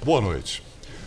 Boa noite.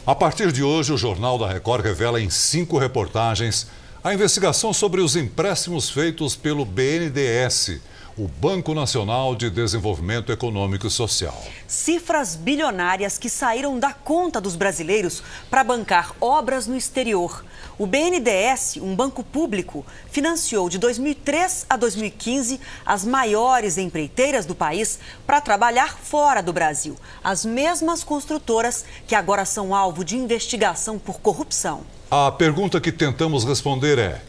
A partir de hoje, o Jornal da Record revela em 5 reportagens a investigação sobre os empréstimos feitos pelo BNDES, o Banco Nacional de Desenvolvimento Econômico e Social. Cifras bilionárias que saíram da conta dos brasileiros para bancar obras no exterior. O BNDES, um banco público, financiou de 2003 a 2015 as maiores empreiteiras do país para trabalhar fora do Brasil. As mesmas construtoras que agora são alvo de investigação por corrupção. A pergunta que tentamos responder é: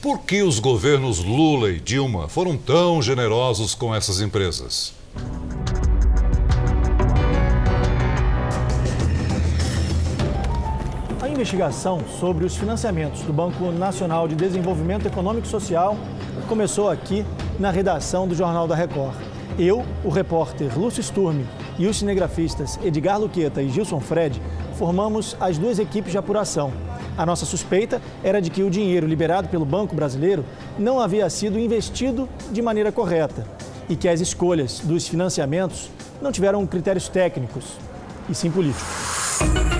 por que os governos Lula e Dilma foram tão generosos com essas empresas? A investigação sobre os financiamentos do Banco Nacional de Desenvolvimento Econômico e Social começou aqui na redação do Jornal da Record. Eu, o repórter Lúcio Sturmi e os cinegrafistas Edgar Luqueta e Gilson Fred formamos as 2 equipes de apuração. A nossa suspeita era de que o dinheiro liberado pelo Banco Brasileiro não havia sido investido de maneira correta e que as escolhas dos financiamentos não tiveram critérios técnicos, e sim políticos.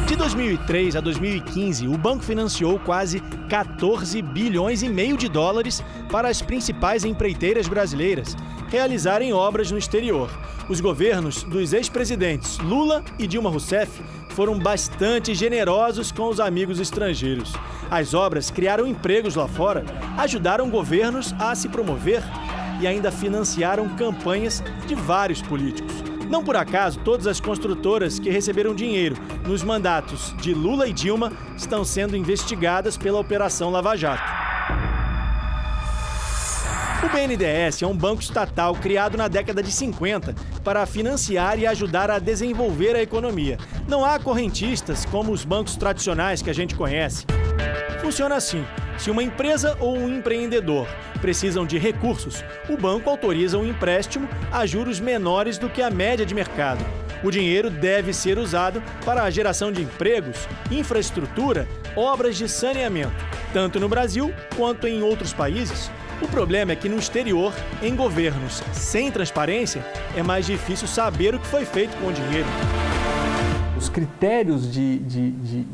De 2003 a 2015, o banco financiou quase 14 bilhões e meio de dólares para as principais empreiteiras brasileiras realizarem obras no exterior. Os governos dos ex-presidentes Lula e Dilma Rousseff foram bastante generosos com os amigos estrangeiros. As obras criaram empregos lá fora, ajudaram governos a se promover e ainda financiaram campanhas de vários políticos. Não por acaso, todas as construtoras que receberam dinheiro nos mandatos de Lula e Dilma estão sendo investigadas pela Operação Lava Jato. O BNDES é um banco estatal criado na década de 50 para financiar e ajudar a desenvolver a economia. Não há correntistas como os bancos tradicionais que a gente conhece. Funciona assim: se uma empresa ou um empreendedor precisam de recursos, o banco autoriza um empréstimo a juros menores do que a média de mercado. O dinheiro deve ser usado para a geração de empregos, infraestrutura, obras de saneamento, tanto no Brasil quanto em outros países. O problema é que no exterior, em governos sem transparência, é mais difícil saber o que foi feito com o dinheiro. Os critérios de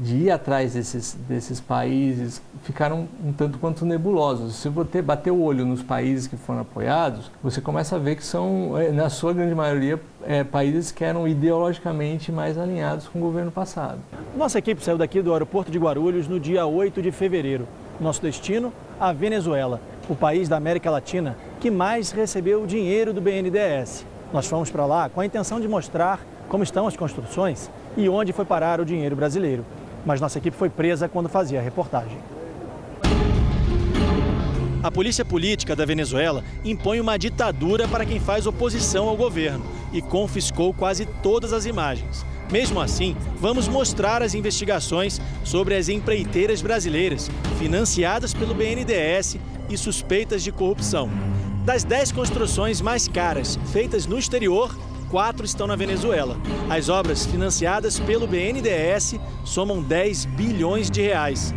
ir atrás desses países ficaram um tanto quanto nebulosos. Se você bater o olho nos países que foram apoiados, você começa a ver que são, na sua grande maioria, países que eram ideologicamente mais alinhados com o governo passado. Nossa equipe saiu daqui do aeroporto de Guarulhos no dia 8 de fevereiro. Nosso destino, a Venezuela, o país da América Latina que mais recebeu o dinheiro do BNDES. Nós fomos para lá com a intenção de mostrar como estão as construções e onde foi parar o dinheiro brasileiro. Mas nossa equipe foi presa quando fazia a reportagem. A polícia política da Venezuela impõe uma ditadura para quem faz oposição ao governo e confiscou quase todas as imagens. Mesmo assim, vamos mostrar as investigações sobre as empreiteiras brasileiras financiadas pelo BNDES e suspeitas de corrupção. Das 10 construções mais caras feitas no exterior, 4 estão na Venezuela. As obras financiadas pelo BNDES somam 10 bilhões de reais.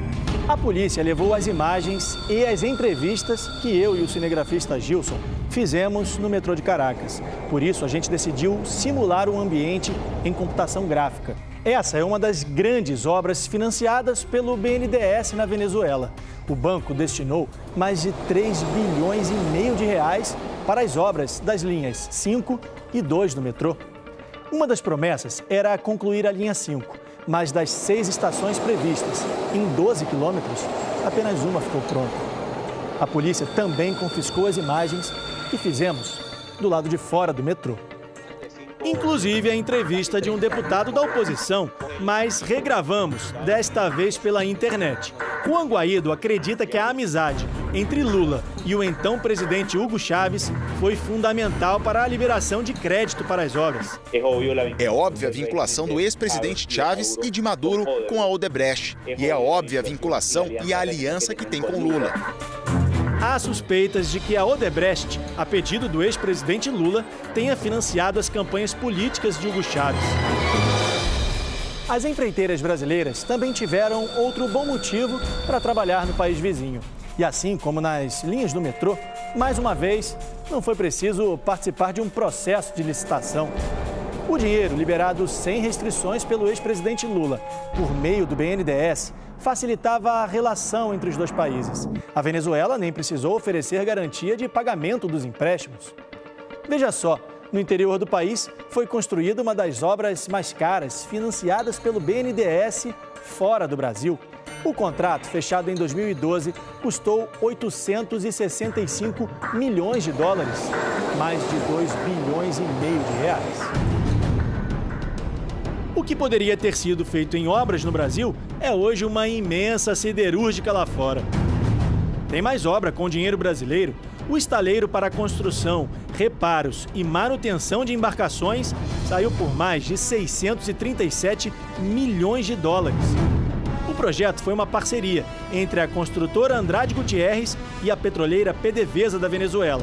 A polícia levou as imagens e as entrevistas que eu e o cinegrafista Gilson fizemos no metrô de Caracas. Por isso, a gente decidiu simular um ambiente em computação gráfica. Essa é uma das grandes obras financiadas pelo BNDES na Venezuela. O banco destinou mais de 3 bilhões e meio de reais para as obras das linhas 5 e 2 do metrô. Uma das promessas era concluir a linha 5, mas das 6 estações previstas, em 12 quilômetros, apenas uma ficou pronta. A polícia também confiscou as imagens que fizemos do lado de fora do metrô. Inclusive a entrevista de um deputado da oposição, mas regravamos, desta vez pela internet. Juan Guaidó acredita que a amizade entre Lula e o então presidente Hugo Chávez foi fundamental para a liberação de crédito para as obras. É óbvia a vinculação do ex-presidente Chávez e de Maduro com a Odebrecht. E é óbvia a vinculação e a aliança que tem com Lula. Há suspeitas de que a Odebrecht, a pedido do ex-presidente Lula, tenha financiado as campanhas políticas de Hugo Chávez. As empreiteiras brasileiras também tiveram outro bom motivo para trabalhar no país vizinho. E assim como nas linhas do metrô, mais uma vez, não foi preciso participar de um processo de licitação. O dinheiro, liberado sem restrições pelo ex-presidente Lula, por meio do BNDES, facilitava a relação entre os dois países. A Venezuela nem precisou oferecer garantia de pagamento dos empréstimos. Veja só, no interior do país foi construída uma das obras mais caras financiadas pelo BNDES fora do Brasil. O contrato, fechado em 2012, custou 865 milhões de dólares, mais de 2,5 bilhões de reais. O que poderia ter sido feito em obras no Brasil é hoje uma imensa siderúrgica lá fora. Tem mais obra com dinheiro brasileiro. O estaleiro para construção, reparos e manutenção de embarcações saiu por mais de 637 milhões de dólares. O projeto foi uma parceria entre a construtora Andrade Gutierrez e a petroleira PDVSA da Venezuela.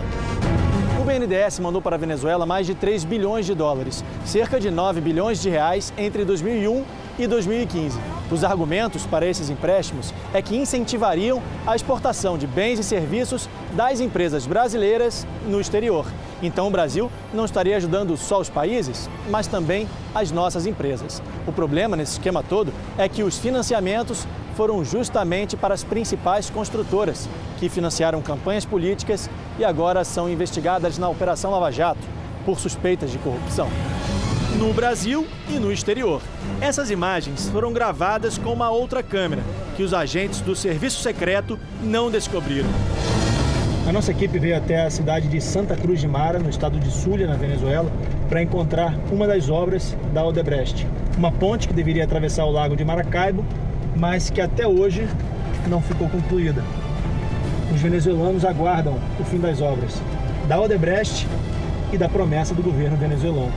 O BNDES mandou para a Venezuela mais de 3 bilhões de dólares, cerca de 9 bilhões de reais entre 2001 e 2015. Os argumentos para esses empréstimos é que incentivariam a exportação de bens e serviços das empresas brasileiras no exterior. Então o Brasil não estaria ajudando só os países, mas também as nossas empresas. O problema nesse esquema todo é que os financiamentos foram justamente para as principais construtoras, que financiaram campanhas políticas e agora são investigadas na Operação Lava Jato por suspeitas de corrupção. No Brasil e no exterior. Essas imagens foram gravadas com uma outra câmera, que os agentes do Serviço Secreto não descobriram. A nossa equipe veio até a cidade de Santa Cruz de Mara, no estado de Zulia, na Venezuela, para encontrar uma das obras da Odebrecht. Uma ponte que deveria atravessar o lago de Maracaibo, mas que até hoje não ficou concluída. Os venezuelanos aguardam o fim das obras da Odebrecht e da promessa do governo venezuelano.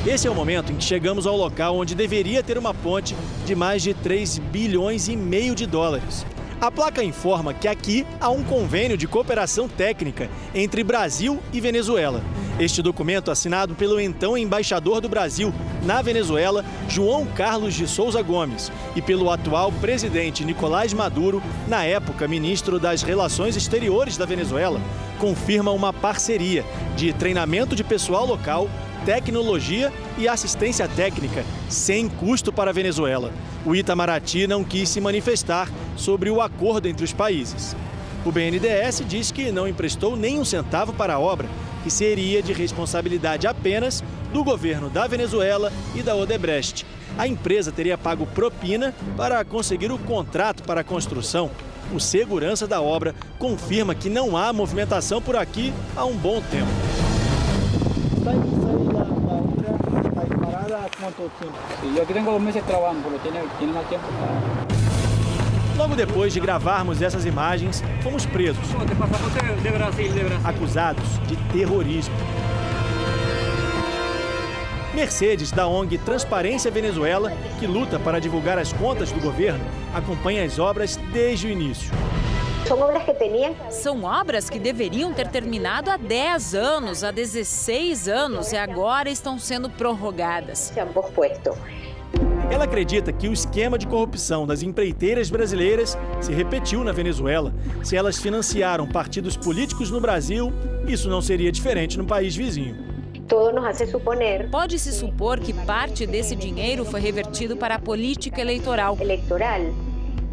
Esse é o momento em que chegamos ao local onde deveria ter uma ponte de mais de 3,5 bilhões de dólares. A placa informa que aqui há um convênio de cooperação técnica entre Brasil e Venezuela. Este documento, assinado pelo então embaixador do Brasil na Venezuela, João Carlos de Souza Gomes, e pelo atual presidente Nicolás Maduro, na época ministro das Relações Exteriores da Venezuela, confirma uma parceria de treinamento de pessoal local, tecnologia e assistência técnica, sem custo para a Venezuela. O Itamaraty não quis se manifestar sobre o acordo entre os países. O BNDES diz que não emprestou nem um centavo para a obra, que seria de responsabilidade apenas do governo da Venezuela e da Odebrecht. A empresa teria pago propina para conseguir o contrato para a construção. O segurança da obra confirma que não há movimentação por aqui há um bom tempo. Logo depois de gravarmos essas imagens, fomos presos, acusados de terrorismo. Mercedes, da ONG Transparência Venezuela, que luta para divulgar as contas do governo, acompanha as obras desde o início. São obras que deveriam ter terminado há 10 anos, há 16 anos e agora estão sendo prorrogadas. Ela acredita que o esquema de corrupção das empreiteiras brasileiras se repetiu na Venezuela. Se elas financiaram partidos políticos no Brasil, isso não seria diferente no país vizinho. Pode-se supor que parte desse dinheiro foi revertido para a política eleitoral.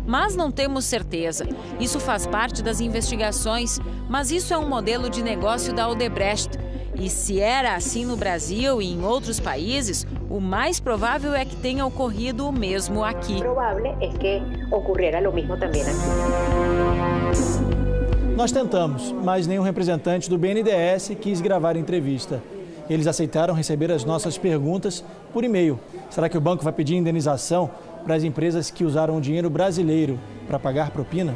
Mas não temos certeza. Isso faz parte das investigações, mas isso é um modelo de negócio da Odebrecht. E se era assim no Brasil e em outros países, o mais provável é que tenha ocorrido o mesmo aqui. Nós tentamos, mas nenhum representante do BNDES quis gravar a entrevista. Eles aceitaram receber as nossas perguntas por e-mail. Será que o banco vai pedir indenização para as empresas que usaram o dinheiro brasileiro para pagar propina?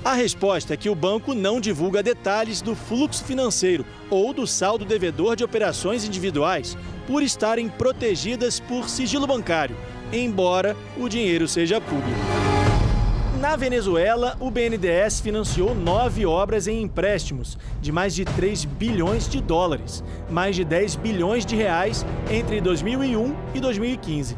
A resposta é que o banco não divulga detalhes do fluxo financeiro ou do saldo devedor de operações individuais, por estarem protegidas por sigilo bancário, embora o dinheiro seja público. Na Venezuela, o BNDES financiou 9 obras em empréstimos de mais de 3 bilhões de dólares, mais de 10 bilhões de reais entre 2001 e 2015.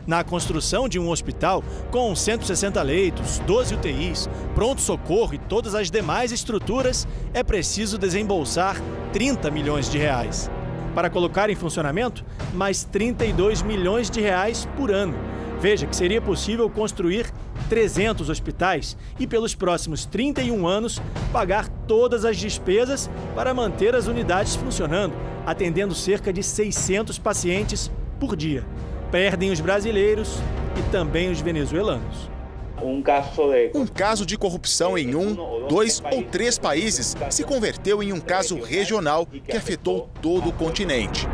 Na construção de um hospital com 160 leitos, 12 UTIs, pronto-socorro e todas as demais estruturas, é preciso desembolsar 30 milhões de reais. Para colocar em funcionamento, mais 32 milhões de reais por ano. Veja que seria possível construir 300 hospitais e, pelos próximos 31 anos, pagar todas as despesas para manter as unidades funcionando, atendendo cerca de 600 pacientes por dia. Perdem os brasileiros e também os venezuelanos. Um caso de corrupção em 1, 2 ou 3 países se converteu em um caso regional que afetou todo o continente.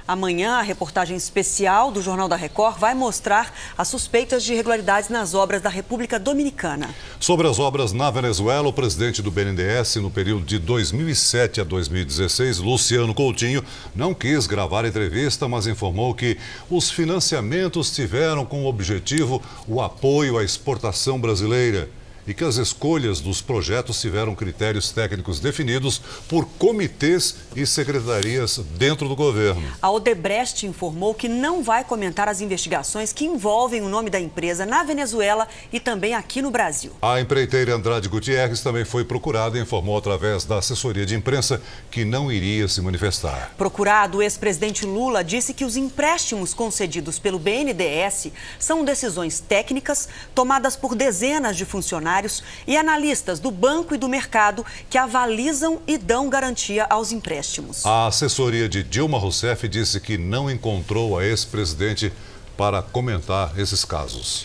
Amanhã, a reportagem especial do Jornal da Record vai mostrar as suspeitas de irregularidades nas obras da República Dominicana. Sobre as obras na Venezuela, o presidente do BNDES, no período de 2007 a 2016, Luciano Coutinho, não quis gravar a entrevista, mas informou que os financiamentos tiveram como objetivo o apoio à exportação brasileira e que as escolhas dos projetos tiveram critérios técnicos definidos por comitês e secretarias dentro do governo. A Odebrecht informou que não vai comentar as investigações que envolvem o nome da empresa na Venezuela e também aqui no Brasil. A empreiteira Andrade Gutierrez também foi procurada e informou através da assessoria de imprensa que não iria se manifestar. Procurado, o ex-presidente Lula disse que os empréstimos concedidos pelo BNDES são decisões técnicas tomadas por dezenas de funcionários e analistas do banco e do mercado que avalizam e dão garantia aos empréstimos. A assessoria de Dilma Rousseff disse que não encontrou a ex-presidente para comentar esses casos.